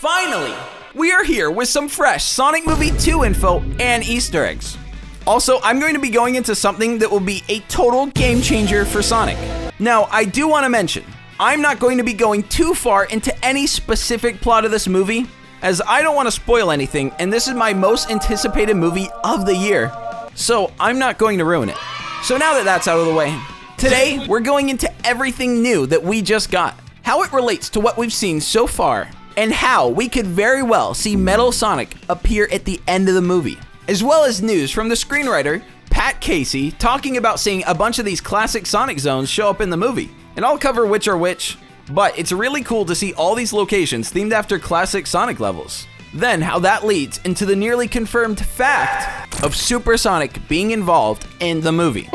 Finally, we are here with some fresh Sonic Movie 2 info and Easter eggs. Also, I'm going to be going into something that will be a total game changer for Sonic. Now, I do want to mention, I'm not going to be going too far into any specific plot of this movie, as I don't want to spoil anything, and this is my most anticipated movie of the year, so I'm not going to ruin it. So now that that's out of the way, today we're going into everything new that we just got, how it relates to what we've seen so far, and how we could very well see Metal Sonic appear at the end of the movie, as well as news from the screenwriter, Pat Casey, talking about seeing a bunch of these classic Sonic zones show up in the movie. And I'll cover which are which, but it's really cool to see all these locations themed after classic Sonic levels. Then how that leads into the nearly confirmed fact of Super Sonic being involved in the movie.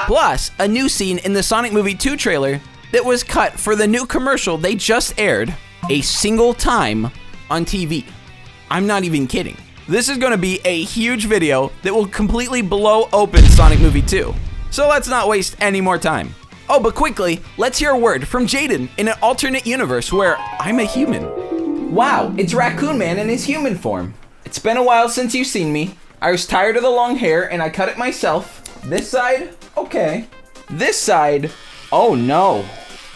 Plus, a new scene in the Sonic Movie 2 trailer that was cut for the new commercial they just aired a single time on TV. I'm not even kidding. This is going to be a huge video that will completely blow open Sonic Movie 2. So let's not waste any more time. Oh, but quickly, let's hear a word from Jaden in an alternate universe where I'm a human. Wow, it's Raccoon Man in his human form. It's been a while since you've seen me. I was tired of the long hair and I cut it myself. This side, okay. This side, oh no.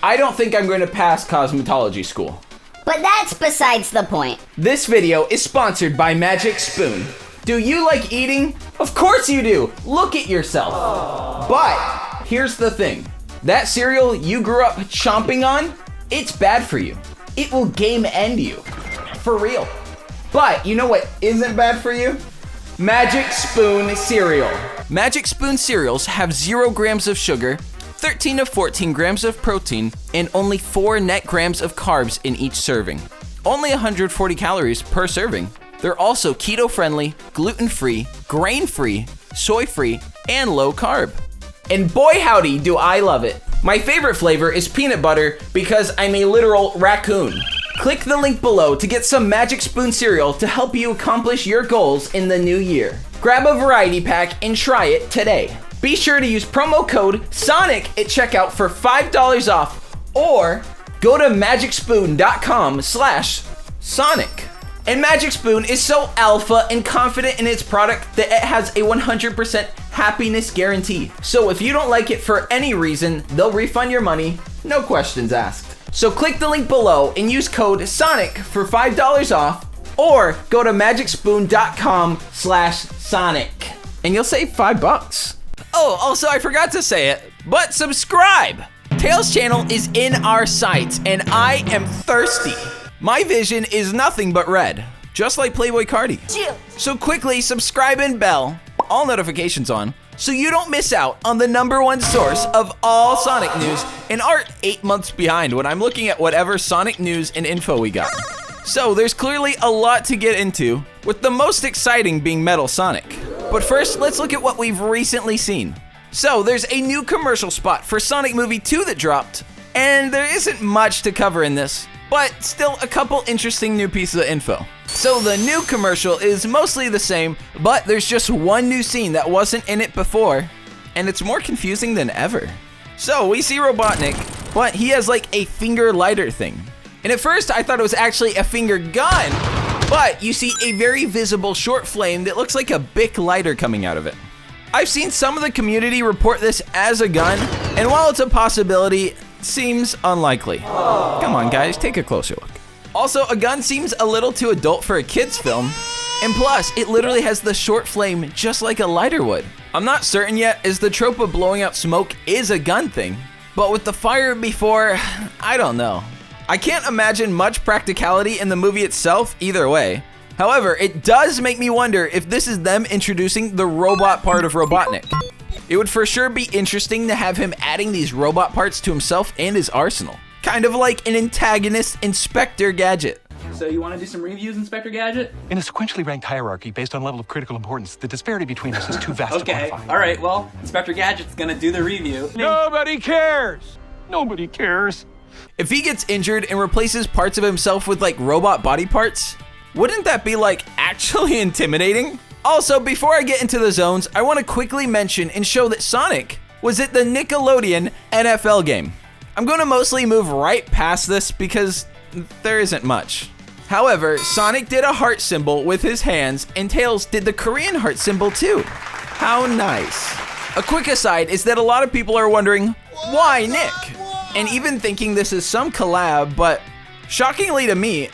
I don't think I'm going to pass cosmetology school. But that's besides the point. This video is sponsored by Magic Spoon. Do you like eating? Of course you do. Look at yourself. Aww. But here's the thing. That cereal you grew up chomping on, it's bad for you. It will game end you. For real. But you know what isn't bad for you? Magic Spoon cereal. Magic Spoon cereals have 0 grams of sugar, 13 to 14 grams of protein, and only 4 net grams of carbs in each serving. Only 140 calories per serving. They're also keto-friendly, gluten-free, grain-free, soy-free, and low-carb. And boy howdy do I love it. My favorite flavor is peanut butter because I'm a literal raccoon. Click the link below to get some Magic Spoon cereal to help you accomplish your goals in the new year. Grab a variety pack and try it today. Be sure to use promo code SONIC at checkout for $5 off, or go to magicspoon.com/Sonic. And Magic Spoon is so alpha and confident in its product that it has a 100% happiness guarantee. So if you don't like it for any reason, they'll refund your money, no questions asked. So click the link below and use code SONIC for $5 off, or go to magicspoon.com/Sonic and you'll save $5. Oh, also I forgot to say it, but subscribe! Tails channel is in our sights and I am thirsty. My vision is nothing but red, just like Playboy Cardi. So quickly subscribe and bell, all notifications on, so you don't miss out on the #1 source of all Sonic news and aren't 8 months behind when I'm looking at whatever Sonic news and info we got. So there's clearly a lot to get into, with the most exciting being Metal Sonic. But first, let's look at what we've recently seen. So there's a new commercial spot for Sonic Movie 2 that dropped, and there isn't much to cover in this, but still a couple interesting new pieces of info. So the new commercial is mostly the same, but there's just one new scene that wasn't in it before, and it's more confusing than ever. So we see Robotnik, but he has like a finger lighter thing. And at first I thought it was actually a finger gun, but you see a very visible short flame that looks like a Bic lighter coming out of it. I've seen some of the community report this as a gun, and while it's a possibility, it seems unlikely. Come on guys, take a closer look. Also, a gun seems a little too adult for a kid's film, and plus, it literally has the short flame just like a lighter would. I'm not certain yet, as the trope of blowing out smoke is a gun thing, but with the fire before, I don't know. I can't imagine much practicality in the movie itself either way. However, it does make me wonder if this is them introducing the robot part of Robotnik. It would for sure be interesting to have him adding these robot parts to himself and his arsenal. Kind of like an antagonist Inspector Gadget. So you want to do some reviews, Inspector Gadget? In a sequentially ranked hierarchy based on level of critical importance, the disparity between us is too vast to quantify. All right, well, Inspector Gadget's gonna do the review. Nobody cares! Nobody cares. If he gets injured and replaces parts of himself with like robot body parts, wouldn't that be like actually intimidating? Also, before I get into the zones, I want to quickly mention and show that Sonic was at the Nickelodeon NFL game. I'm going to mostly move right past this because there isn't much. However, Sonic did a heart symbol with his hands, and Tails did the Korean heart symbol too. How nice. A quick aside is that a lot of people are wondering, why Nick? And even thinking this is some collab, but shockingly to me,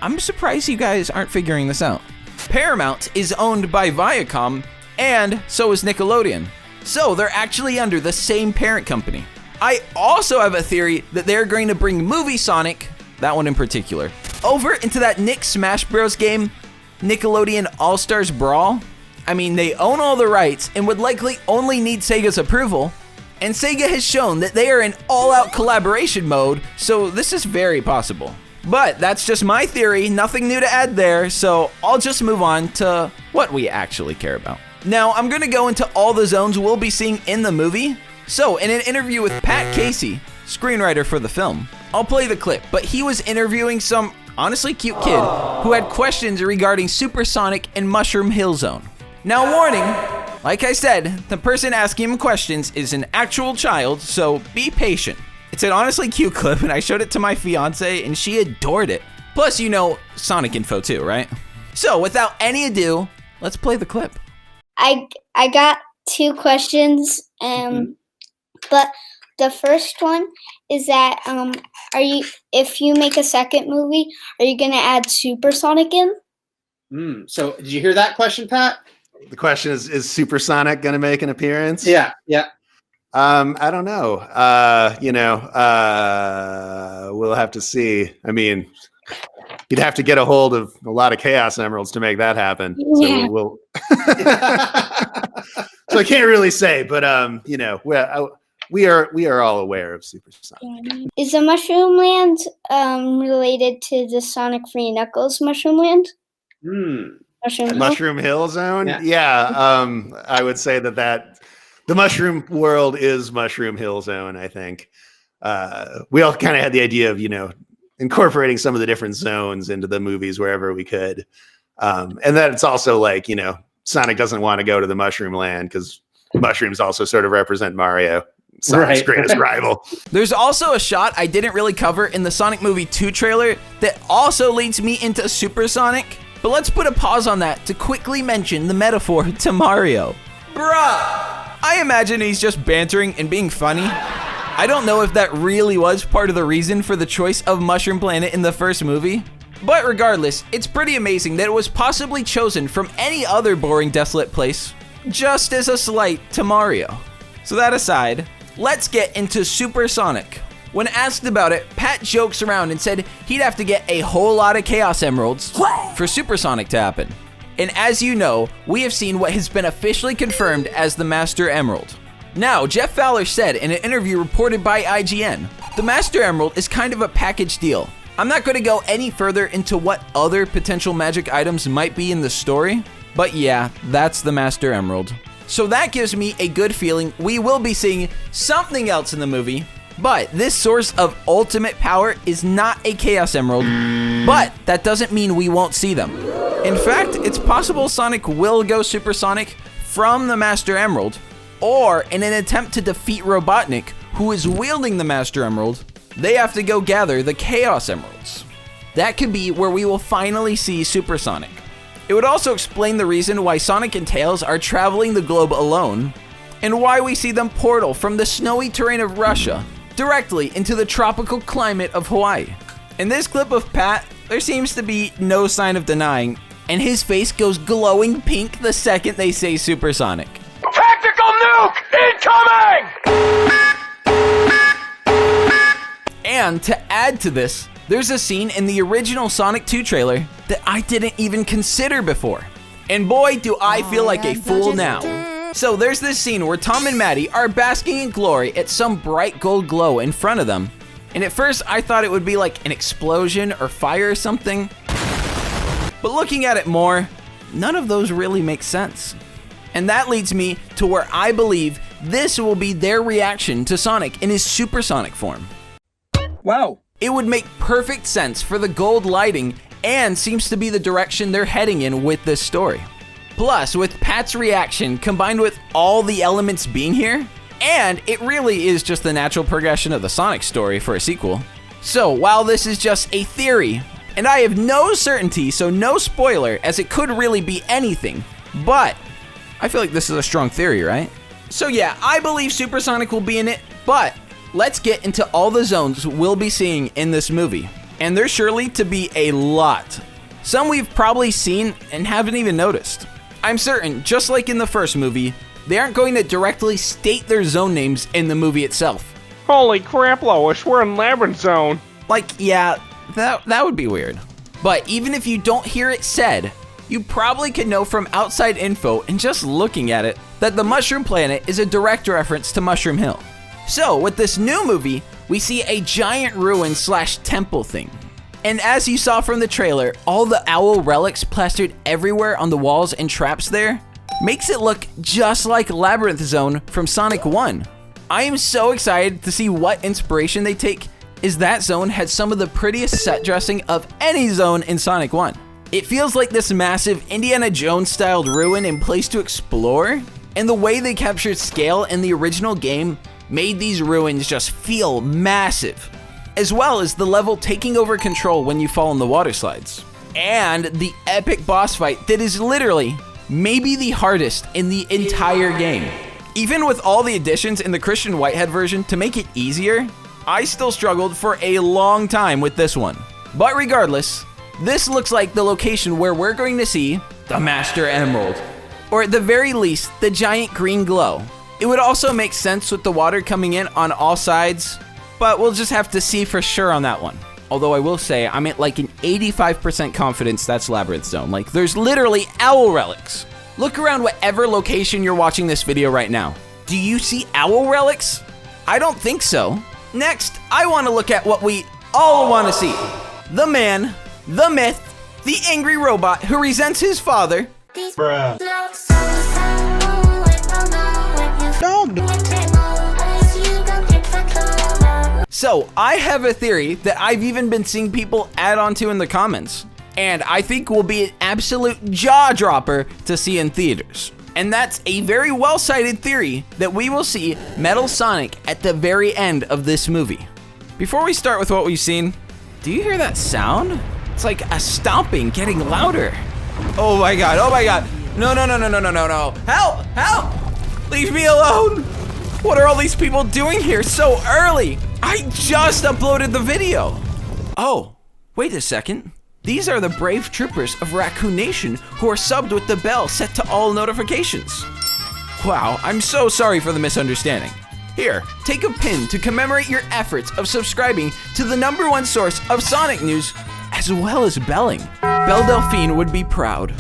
I'm surprised you guys aren't figuring this out. Paramount is owned by Viacom, and so is Nickelodeon. So they're actually under the same parent company. I also have a theory that they're going to bring Movie Sonic, that one in particular, over into that Nick Smash Bros. Game, Nickelodeon All-Stars Brawl. I mean, they own all the rights and would likely only need Sega's approval, and Sega has shown that they are in all-out collaboration mode, so this is very possible. But that's just my theory, nothing new to add there, so I'll just move on to what we actually care about. Now, I'm gonna go into all the zones we'll be seeing in the movie. So, in an interview with Pat Casey, screenwriter for the film, I'll play the clip, but he was interviewing some honestly cute kid who had questions regarding Supersonic and Mushroom Hill Zone. Now, warning, like I said, the person asking him questions is an actual child, so be patient. It's an honestly cute clip, and I showed it to my fiance, and she adored it. Plus, you know, Sonic info too, right? So, without any ado, let's play the clip. I got 2 questions, but the first one is that if you make a second movie, are you gonna add Supersonic in? So did you hear that question, Pat? The question is Supersonic going to make an appearance? Yeah. I don't know. We'll have to see. I mean, you'd have to get a hold of a lot of Chaos Emeralds to make that happen. Yeah. So we'll. So I can't really say, but we are all aware of Supersonic. Is the Mushroom Land related to the Sonic Free Knuckles Mushroom Land? Mushroom Hill Zone? Yeah. I would say that the Mushroom World is Mushroom Hill Zone, I think. We all kind of had the idea of, incorporating some of the different zones into the movies wherever we could. And that it's also like, Sonic doesn't want to go to the Mushroom Land because mushrooms also sort of represent Mario, Sonic's greatest rival. There's also a shot I didn't really cover in the Sonic Movie 2 trailer that also leads me into Supersonic. But let's put a pause on that to quickly mention the metaphor to Mario. Bruh! I imagine he's just bantering and being funny. I don't know if that really was part of the reason for the choice of Mushroom Planet in the first movie. But regardless, it's pretty amazing that it was possibly chosen from any other boring, desolate place, just as a slight to Mario. So that aside, let's get into Supersonic. When asked about it, Pat jokes around and said he'd have to get a whole lot of Chaos Emeralds for Supersonic to happen. And as you know, we have seen what has been officially confirmed as the Master Emerald. Now, Jeff Fowler said in an interview reported by IGN, the Master Emerald is kind of a package deal. I'm not going to go any further into what other potential magic items might be in the story, but yeah, that's the Master Emerald. So that gives me a good feeling we will be seeing something else in the movie, but this source of ultimate power is not a Chaos Emerald, but that doesn't mean we won't see them. In fact, it's possible Sonic will go Supersonic from the Master Emerald, or in an attempt to defeat Robotnik, who is wielding the Master Emerald, they have to go gather the Chaos Emeralds. That could be where we will finally see Supersonic. It would also explain the reason why Sonic and Tails are traveling the globe alone, and why we see them portal from the snowy terrain of Russia directly into the tropical climate of Hawaii. In this clip of Pat, there seems to be no sign of denying, and his face goes glowing pink the second they say Supersonic. Tactical nuke incoming! And to add to this, there's a scene in the original Sonic 2 trailer that I didn't even consider before. And boy, do I feel like a fool now. So there's this scene where Tom and Maddie are basking in glory at some bright gold glow in front of them. And at first I thought it would be like an explosion or fire or something. But looking at it more, none of those really make sense. And that leads me to where I believe this will be their reaction to Sonic in his supersonic form. Wow. It would make perfect sense for the gold lighting and seems to be the direction they're heading in with this story. Plus, with Pat's reaction combined with all the elements being here, and it really is just the natural progression of the Sonic story for a sequel. So while this is just a theory, And I have no certainty, so no spoiler, as it could really be anything, but I feel like this is a strong theory, right? So yeah, I believe Supersonic will be in it, but let's get into all the zones we'll be seeing in this movie. And there's surely to be a lot. Some we've probably seen and haven't even noticed. I'm certain, just like in the first movie, they aren't going to directly state their zone names in the movie itself. Holy crap, Lois, we're in Labyrinth Zone. Like, yeah, that would be weird. But even if you don't hear it said, you probably could know from outside info and just looking at it that the Mushroom Planet is a direct reference to Mushroom Hill. So with this new movie, we see a giant ruin / temple thing. And as you saw from the trailer, all the owl relics plastered everywhere on the walls and traps there makes it look just like Labyrinth Zone from Sonic 1. I am so excited to see what inspiration they take, as that zone had some of the prettiest set dressing of any zone in Sonic 1. It feels like this massive Indiana Jones styled ruin and place to explore, and the way they captured scale in the original game made these ruins just feel massive, as well as the level taking over control when you fall in the water slides. And the epic boss fight that is literally maybe the hardest in the entire game. Even with all the additions in the Christian Whitehead version to make it easier, I still struggled for a long time with this one. But regardless, this looks like the location where we're going to see the Master Emerald, or at the very least, the giant green glow. It would also make sense with the water coming in on all sides, but we'll just have to see for sure on that one. Although I will say, I'm at like an 85% confidence that's Labyrinth Zone. Like, there's literally owl relics. Look around whatever location you're watching this video right now. Do you see owl relics? I don't think so. Next, I want to look at what we all want to see. The man, the myth, the angry robot who resents his father. Bruh. So, I have a theory that I've even been seeing people add onto in the comments, and I think will be an absolute jaw-dropper to see in theaters. And that's a very well-cited theory that we will see Metal Sonic at the very end of this movie. Before we start with what we've seen, do you hear that sound? It's like a stomping getting louder. Oh my god, oh my god. No, no, no, no, no, no, no, no. Help, help! Leave me alone! What are all these people doing here so early? I just uploaded the video. Oh, wait a second. These are the brave troopers of Raccoon Nation who are subbed with the bell set to all notifications. Wow, I'm so sorry for the misunderstanding. Here, take a pin to commemorate your efforts of subscribing to the #1 source of Sonic news, as well as belling. Belle Delphine would be proud.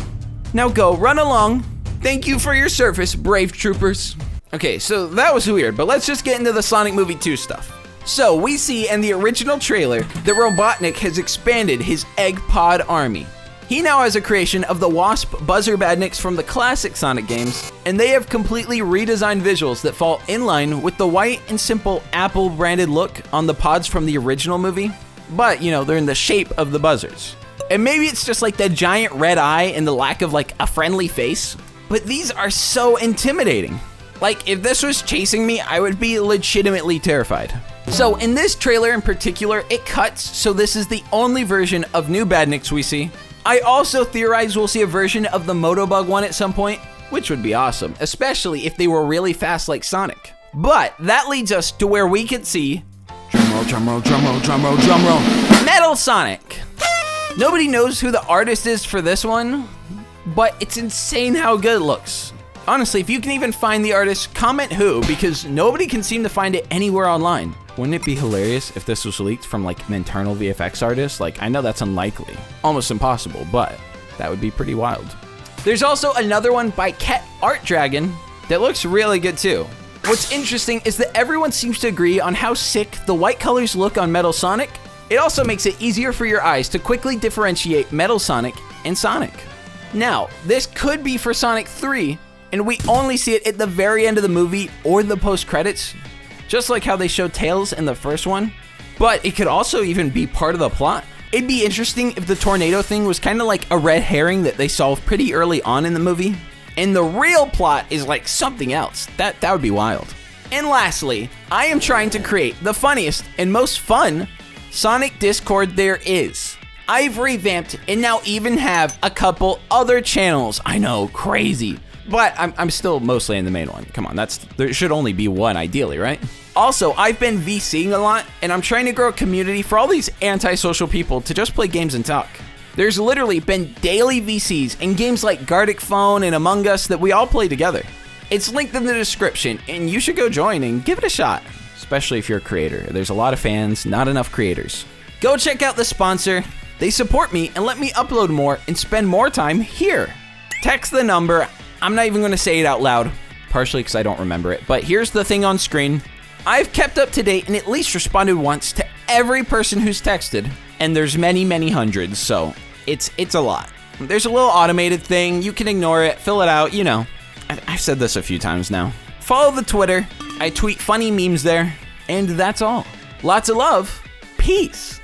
Now go, run along. Thank you for your service, brave troopers. Okay, so that was weird, but let's just get into the Sonic Movie 2 stuff. So, we see in the original trailer that Robotnik has expanded his Egg Pod army. He now has a creation of the Wasp Buzzer Badniks from the classic Sonic games, and they have completely redesigned visuals that fall in line with the white and simple Apple branded look on the pods from the original movie. But, you know, they're in the shape of the buzzers. And maybe it's just like the giant red eye and the lack of like a friendly face, but these are so intimidating. Like, if this was chasing me, I would be legitimately terrified. So in this trailer in particular, it cuts, so this is the only version of new Badniks we see. I also theorize we'll see a version of the Motobug one at some point, which would be awesome, especially if they were really fast like Sonic. But that leads us to where we could see, drumroll, drumroll, drumroll, drumroll, drumroll, Metal Sonic. Nobody knows who the artist is for this one, but it's insane how good it looks. Honestly, if you can even find the artist, comment who, because nobody can seem to find it anywhere online. Wouldn't it be hilarious if this was leaked from like an internal VFX artist? Like, I know that's unlikely, almost impossible, but that would be pretty wild. There's also another one by Ket Art Dragon that looks really good too. What's interesting is that everyone seems to agree on how sick the white colors look on Metal Sonic. It also makes it easier for your eyes to quickly differentiate Metal Sonic and Sonic. Now, this could be for Sonic 3, and we only see it at the very end of the movie or the post-credits, just like how they showed Tails in the first one. But it could also even be part of the plot. It'd be interesting if the tornado thing was kind of like a red herring that they solved pretty early on in the movie, and the real plot is like something else. That would be wild. And lastly, I am trying to create the funniest and most fun Sonic Discord there is. I've revamped and now even have a couple other channels. I know, crazy. But I'm still mostly in the main one. Come on, there should only be one ideally, right? Also, I've been VCing a lot, and I'm trying to grow a community for all these antisocial people to just play games and talk. There's literally been daily VCs in games like Gartic Phone and Among Us that we all play together. It's linked in the description, and you should go join and give it a shot, especially if you're a creator. There's a lot of fans, not enough creators. Go check out the sponsor. They support me and let me upload more and spend more time here. Text the number. I'm not even going to say it out loud, partially because I don't remember it, but here's the thing on screen. I've kept up to date and at least responded once to every person who's texted, and there's many, many hundreds, so it's a lot. There's a little automated thing. You can ignore it, fill it out, you know. I've said this a few times now. Follow the Twitter. I tweet funny memes there, and that's all. Lots of love. Peace.